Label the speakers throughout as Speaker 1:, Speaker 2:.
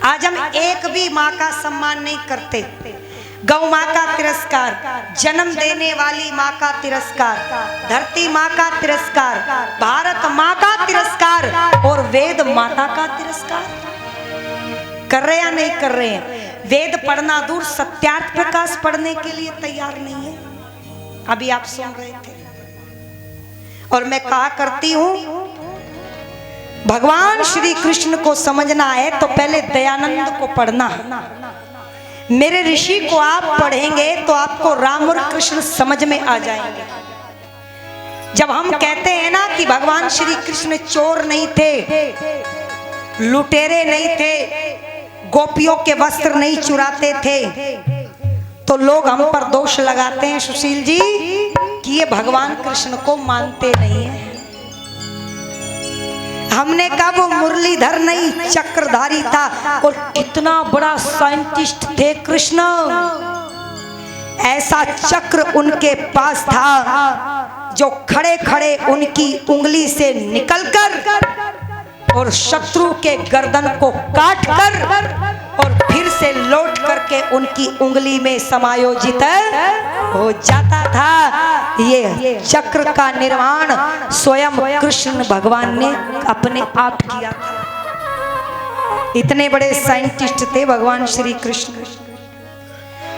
Speaker 1: आज हम एक भी माँ का सम्मान नहीं करते। गौ माँ का तिरस्कार, जन्म देने वाली माँ का तिरस्कार, धरती माँ का तिरस्कार, भारत माँ का तिरस्कार और वेद माता का तिरस्कार कर रहे या नहीं कर रहे हैं। वेद पढ़ना दूर, सत्यार्थ प्रकाश पढ़ने के लिए तैयार नहीं है। अभी आप सुन रहे थे और मैं कहा करती हूं, भगवान श्री कृष्ण को समझना है तो पहले दयानंद को पढ़ना। मेरे ऋषि को आप पढ़ेंगे तो आपको राम और कृष्ण समझ में आ जाएंगे। जब हम कहते हैं ना कि भगवान श्री कृष्ण चोर नहीं थे, लुटेरे नहीं थे, गोपियों के वस्त्र नहीं चुराते थे, तो लोग हम पर दोष लगाते हैं सुशील जी कि ये भगवान कृष्ण को मानते नहीं है। हमने कहा वो मुरलीधर नहीं चक्रधारी था और कितना बड़ा साइंटिस्ट थे कृष्ण। ऐसा चक्र उनके पास था जो खड़े खड़े उनकी उंगली से निकलकर और शत्रु के गर्दन को काटकर और फिर से लौट करके उनकी उंगली में समायोजित हो जाता था। ये चक्र का निर्माण स्वयं कृष्ण भगवान ने अपने आप किया था। इतने बड़े साइंटिस्ट थे भगवान श्री कृष्ण।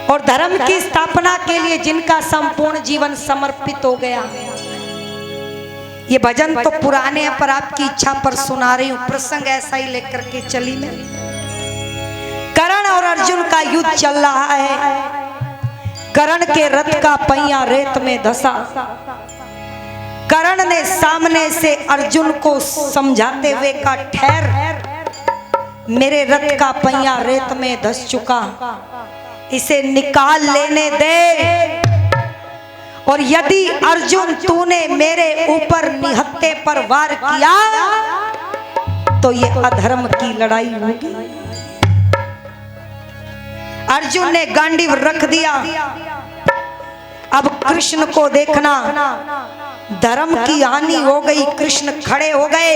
Speaker 1: और धर्म की स्थापना के लिए जिनका संपूर्ण जीवन समर्पित हो गया। ये भजन तो पुराने हैं पर आपकी इच्छा पर सुना रही हूं। प्रसंग ऐसा ही लेकर के चली मैं। कर्ण और अर्जुन का युद्ध चल रहा है। कर्ण के रथ का पहिया रेत में धंसा। कर्ण ने सामने से अर्जुन को समझाते हुए कहा, ठहर, मेरे रथ का पहिया रेत में धंस चुका, इसे निकाल लेने दे। और यदि अर्जुन तूने मेरे ऊपर निहत्थे पर वार किया तो ये अधर्म की लड़ाई होगी। अर्जुन ने गांडीव रख दिया। अब कृष्ण को देखना, धर्म की हानि हो गई। कृष्ण खड़े हो गए।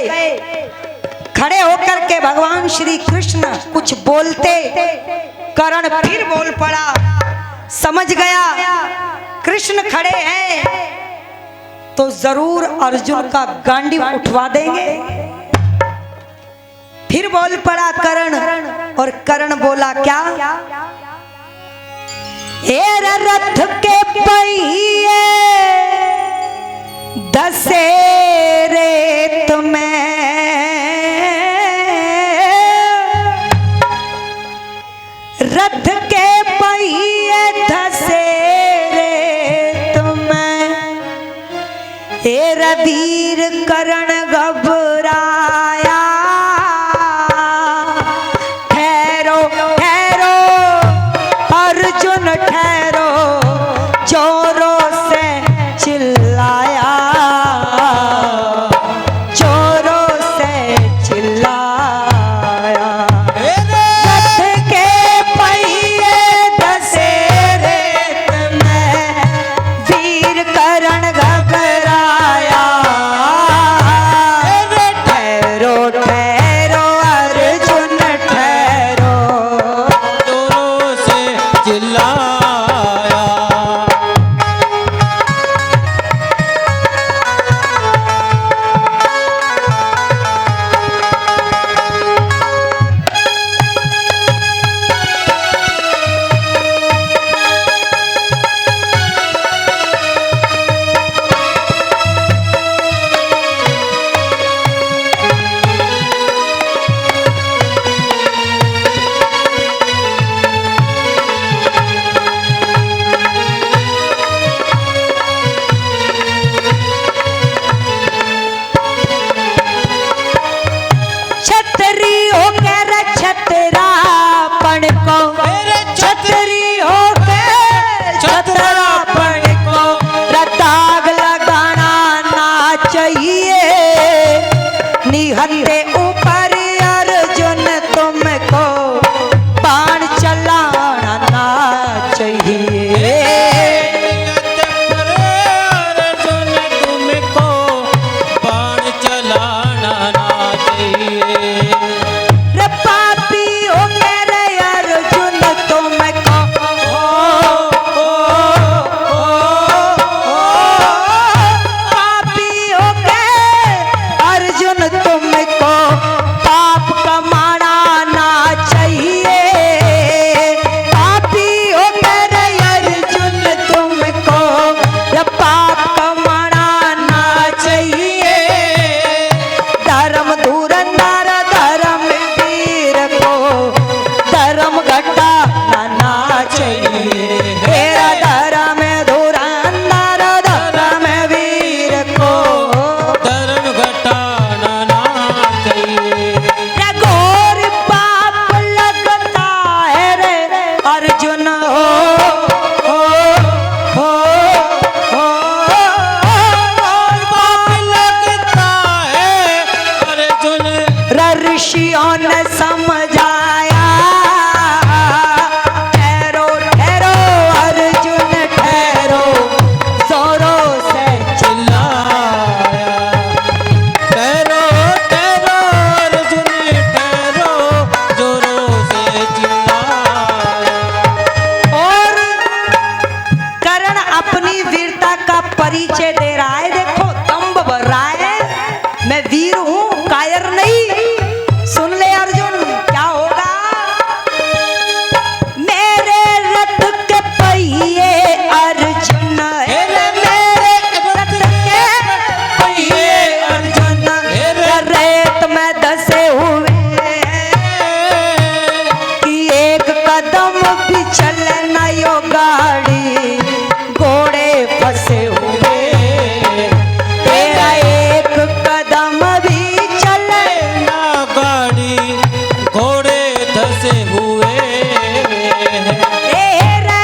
Speaker 1: खड़े होकर के भगवान श्री कृष्ण कुछ बोलते, कर्ण फिर बोल पड़ा। समझ गया कृष्ण खड़े हैं तो जरूर अर्जुन का गांडीव उठवा देंगे। फिर बोल पड़ा कर्ण और कर्ण बोला क्या, रथ के पहिए धसे रेत में, रथ के पहिए धसे रेत में, वीर कर्ण घबराया। ठहरो ठहरो अर्जुन ठहरो, जोरों से चिल्लाया, जोरों से चिल्लाया। रथ के पहिए धसे रेत में, वीर कर्ण घबराया।
Speaker 2: कैसे हुए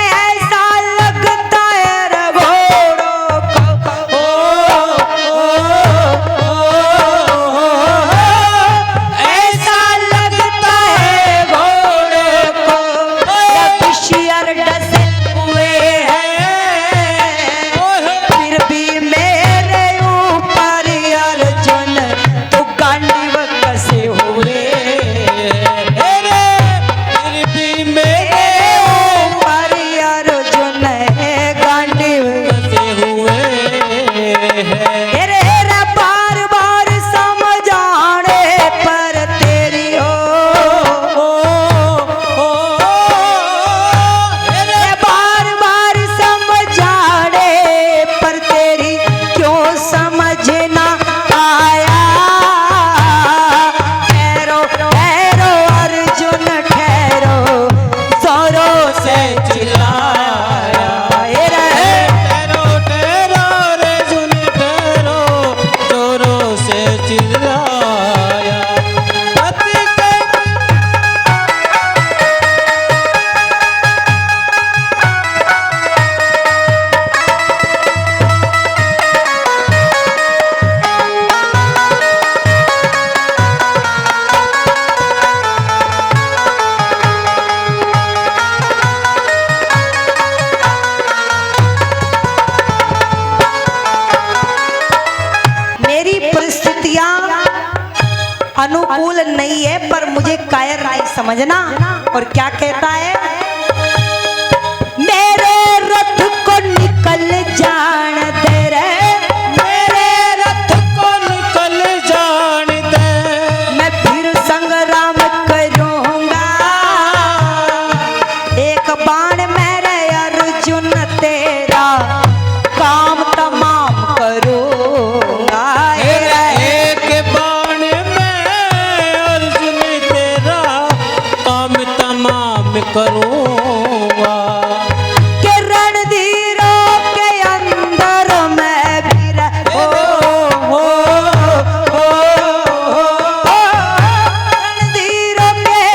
Speaker 1: ऐसा लगता है रे घोड़ों को, ऐसा लगता है घोड़ों को विषियर डसे हुए हैं, फिर भी मेरे ऊपर अर्जुन तो गांडीव कसे हुए,
Speaker 2: फिर भी मेरे
Speaker 1: ऊपर अर्जुन गांडीव
Speaker 2: कैसे हुए
Speaker 1: तेरे रे बार बार समझाने पर तेरी रे बार बार समझाने पर तेरी क्यों समझ ना आया, ठहरो ठहरो अर्जुन ठहरो, जोरों से चिल्लाया
Speaker 2: ठहरो ठहरो रे सुन ठहरो, जोरों से चिल्लाया पति के
Speaker 1: मेरी परिस्थितियां अनुकूल नहीं है पर मुझे कायर नहीं समझना। और क्या कहता है, मेरे रथ को निकल जान दे रे,
Speaker 2: मेरे रथ को निकल जान दे,
Speaker 1: मैं फिर संग्राम करूंगा, एक बाण मेरे अर्जुन तेरा काम तमाम करूंगा।
Speaker 2: एक बाण में अर्जुन तेरा काम तमाम करूंगा,
Speaker 1: के रणधीरों के अंदर मैं भी रणधीरों के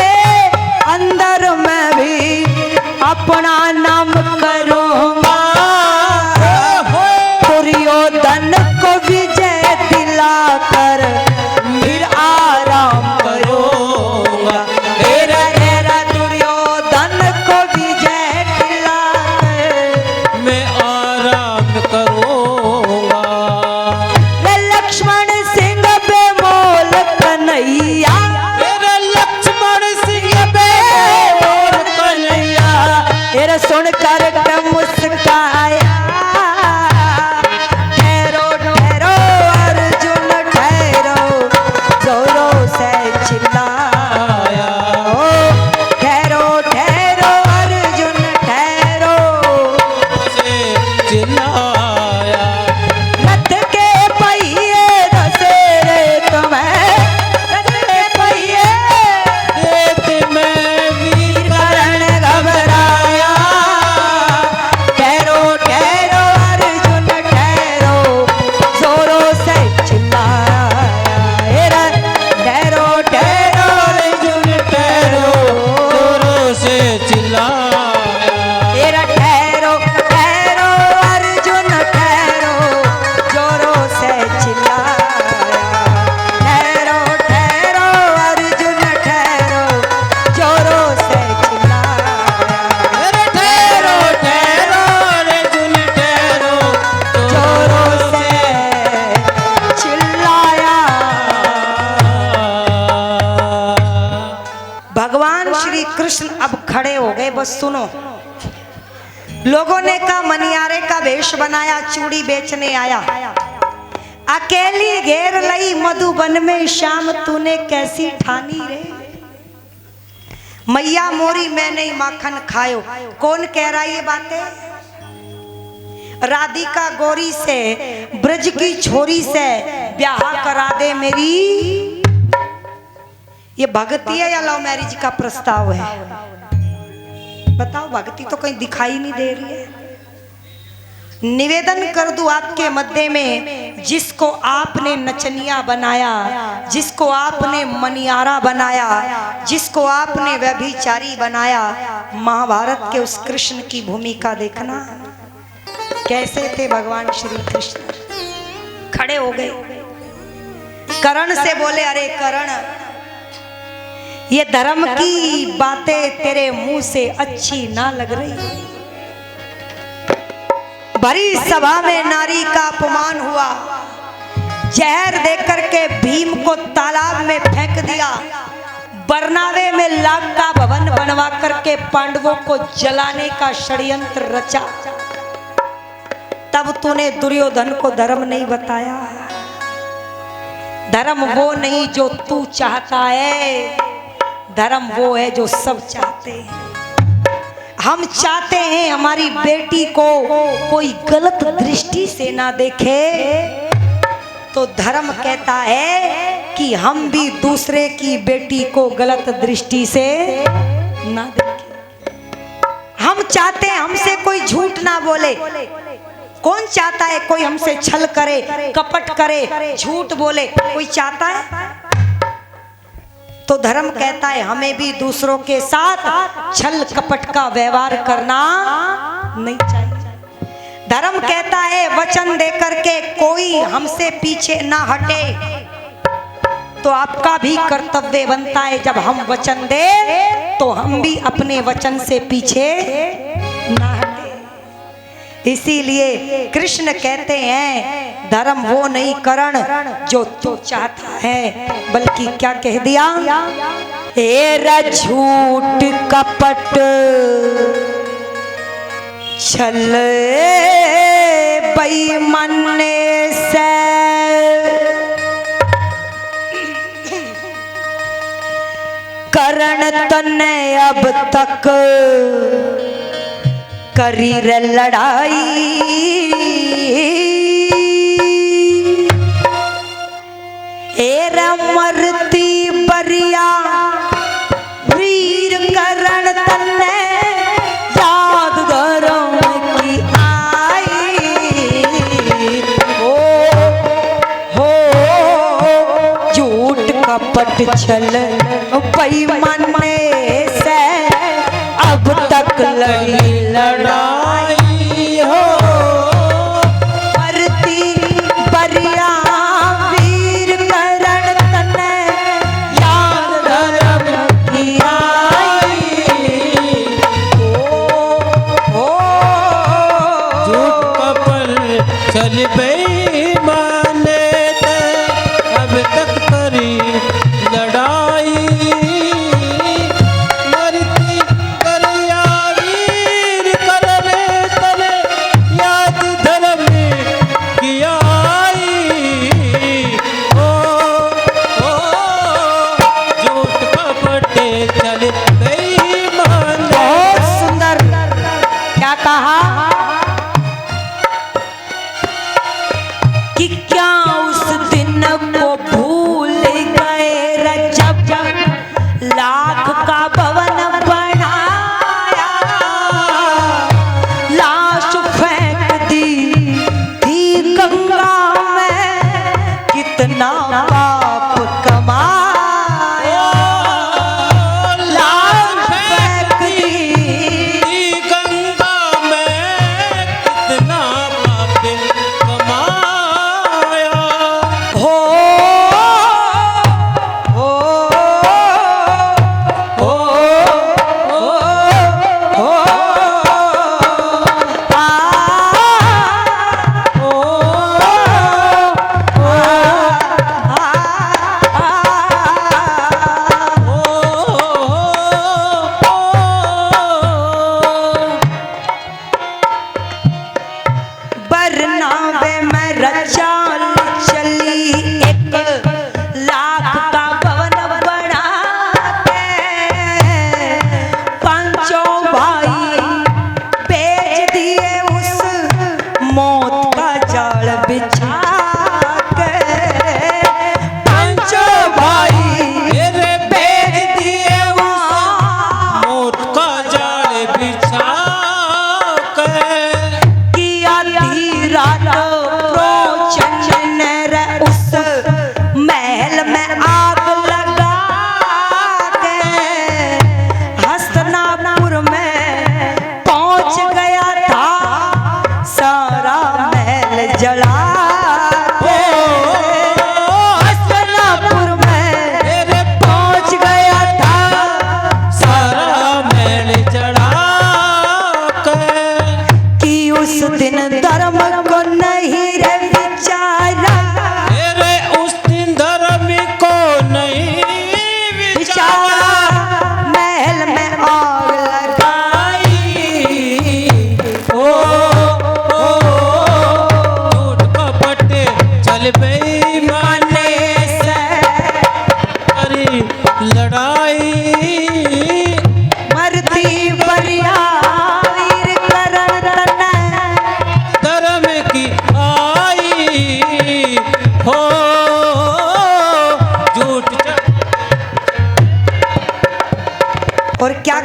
Speaker 1: अंदर मैं भी अपना नाम करूंगा, दुर्योधन को विजय दिलाकर फिर आराम करूंगा, हेरा हेरा दुर्योधन को विजय दिलाकर
Speaker 2: मैं आराम करूंगा,
Speaker 1: रे लक्ष्मण सिंह बेमोल कन्हैया,
Speaker 2: मेरा लक्ष्मण सिंह बेमोल कन्हैया,
Speaker 1: तेरा सुनकर के मुस्काया, ठहरो ठहरो अर्जुन ठहरो, जोरों से चिल्लाया, ठहरो ठहरो अर्जुन ठहरो,
Speaker 2: से चिल्लाया
Speaker 1: रथ के पहिए धसे रे तुम्हें, रथ के पहिए
Speaker 2: देख मैं वीर
Speaker 1: करण घबराया, ठहरो ठहरो अर्जुन ठहरो, जोरों से चिल्लाया, ठहरो ठहरो अर्जुन ठहरो,
Speaker 2: जोरों से चिल्लाया
Speaker 1: ठहरो ठहरो अर्जुन ठहरो, जोरों से चिल्लाया, ठहरो ठहरो अर्जुन ठहरो, जोरों से चिल्लाया,
Speaker 2: ठहरो ठहरो अर्जुन ठहरो,
Speaker 1: जोरों से चिल्लाया। भगवान श्री कृष्ण अब खड़े हो गए, बस सुनो। लोगों ने कहा मनियारे का वेश बनाया, चूड़ी बेचने आया, अकेली घेर लई मधुबन में शाम, तूने कैसी ठानी रे, मैया मोरी मैं नहीं माखन खायो। कौन कह रहा ये बातें, राधिका गोरी से, ब्रज की छोरी से ब्याह करा दे मेरी, ये भक्ति है या लव मैरिज का प्रस्ताव है? बताओ, भक्ति तो कहीं दिखाई नहीं दे रही है। निवेदन कर दूं आपके मध्य में, जिसको आपने नचनिया बनाया, जिसको आपने मनियारा बनाया, जिसको आपने व्यभिचारी बनाया, महाभारत के उस कृष्ण की भूमिका देखना कैसे थे भगवान श्री कृष्ण। खड़े हो गए, कर्ण से बोले, अरे कर्ण, ये धर्म की बातें तेरे मुंह से अच्छी ना लग रही। भरी सभा में नारी का अपमान हुआ, जहर देकर के भीम को तालाब में फेंक दिया, बरनावे में लाख का भवन बनवा करके पांडवों को जलाने का षड्यंत्र रचा। तब तूने दुर्योधन को धर्म नहीं बताया। धर्म वो नहीं जो तू चाहता है, धर्म वो है जो सब चाहते हैं। हम चाहते हैं हमारी बेटी को कोई गलत दृष्टि से ना देखे, तो धर्म कहता है कि हम भी दूसरे की बेटी को गलत दृष्टि से ना देखें। हम चाहते हैं हमसे कोई झूठ ना बोले। कौन चाहता है कोई हमसे छल करे, कपट करे, झूठ बोले? कोई चाहता है? तो धर्म कहता है हमें भी दूसरों के साथ छल कपट का व्यवहार करना नहीं चाहिए। धर्म कहता है वचन देकर के कोई हमसे पीछे ना हटे, तो आपका भी कर्तव्य बनता है जब हम वचन दे तो हम भी अपने वचन से पीछे ना हटे। इसीलिए कृष्ण कहते हैं धर्म वो नहीं करण जो तू चाहता है, बल्कि क्या कह दिया, तेरा झूठ कपट छल बेईमान से करण तने अब तक करी रे लड़ाई, एरा मरती बरिया वीर करण तन्ने याद धर्म की आई। हो झूठ कपट छल बेईमान से अब तक लड़ी
Speaker 2: लड़ाई हो,
Speaker 1: मरती बरिया वीर करण तने याद धर्म की आई। हो
Speaker 2: झूठ कपट छल बेईमान से अब तक करी लड़ाई।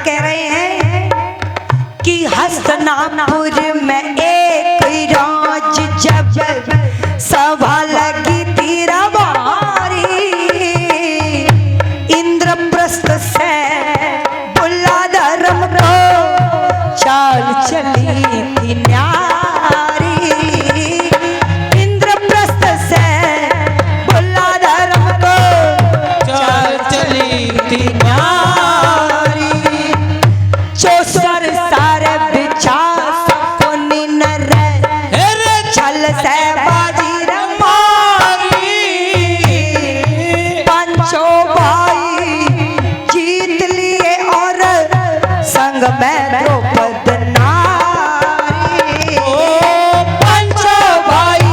Speaker 1: कह रहे हैं कि हस्तिनापुर में एक राज जब सभा लगी थी रवारी, इंद्रप्रस्थ से बुला धर्म को चाल चली थी न्यारी। इंद्रप्रस्थ से बुला धर्म को
Speaker 2: चाल चली थी न्यारी।
Speaker 1: चौसर सारे बिचार सकोनी नर छल से बाजी रमारी। पंचो भाई जीत लिए और संग में द्रौपद नारी। पंचो भाई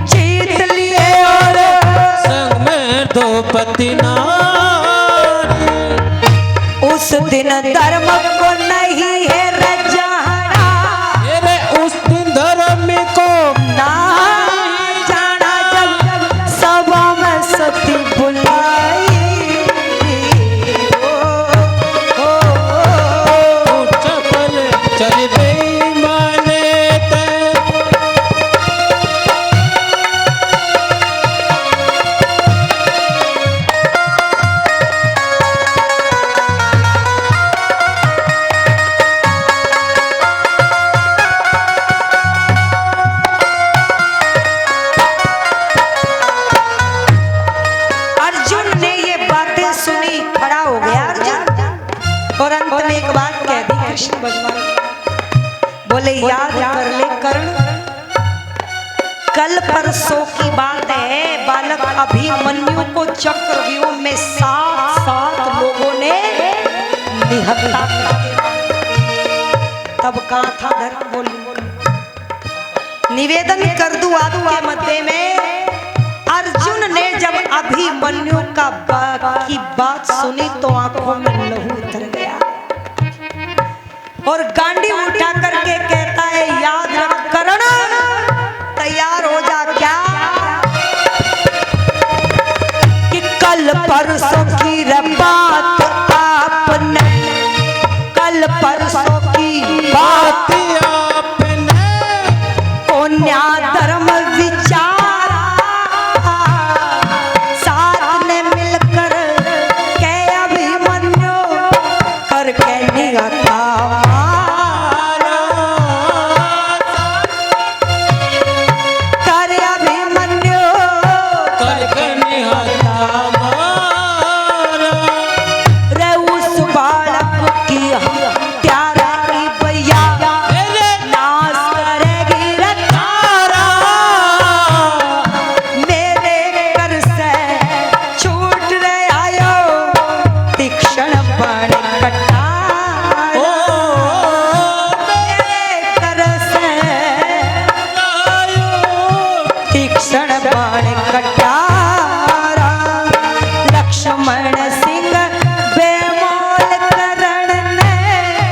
Speaker 1: जीत लिए और
Speaker 2: संग में द्रौपदी नारी।
Speaker 1: उस दिन धर्म को नहीं है रजाना,
Speaker 2: अरे उस दिन धर्म को
Speaker 1: ना जाना जब सभा में सती बुलाई।
Speaker 2: चपल चल बेईमाने ते।
Speaker 1: अर्जुन ने ये बातें सुनी, खड़ा हो गया अर्जुन और अंत में एक बात कह दी कृष्ण भगवान, बोले याद कर ले कर्ण, कल परसों की बात है, बालक अभिमन्यु को चक्रव्यूह में 7 लोगों ने निहत्था किया। तब कहाँ था धर्म? बोल निवेदन कर दूं आपके मध्य में, अर्जुन ने जब अभिमन्यु की बात सुनी तो आंखों में लहू उतर गया और गांडी उठा करके कहता है याद रख कर्ण, तैयार हो जा क्या कि कल परसों की बात आपने, कल परसों की बात
Speaker 2: आपने
Speaker 1: पुण्या धर्म विचारा, साथ ने मिलकर के अभिमन्यु करके निहत्था मारा। कर अभिमन्यु
Speaker 2: करके निहत्था मारा।
Speaker 1: रे उस बालक की हत्यारा की भैया नाश करेगी रतारा। मेरे कर से छूट रहे आयो तीक्ष्ण बाण कटारा। मेरे कर से तीक्ष्ण बाण कटारा। लक्ष्मण सिंह बेमोल करण ने,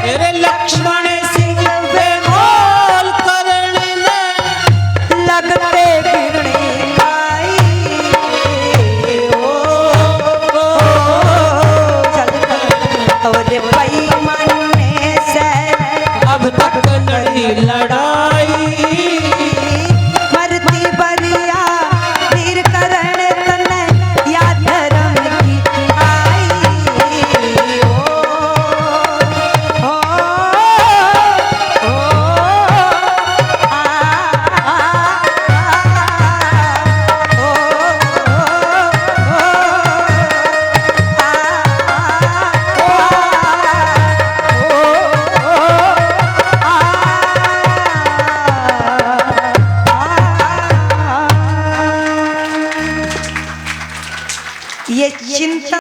Speaker 2: तेरे लक्ष्मण सिंह बेमोल करण ने
Speaker 1: लगते गिरणी खाई। और बेईमाने से
Speaker 2: अब तक लड़ी लड़ाई।
Speaker 1: मरती बरिया वीर करण तने याद धर्म की आई। ये चिंतन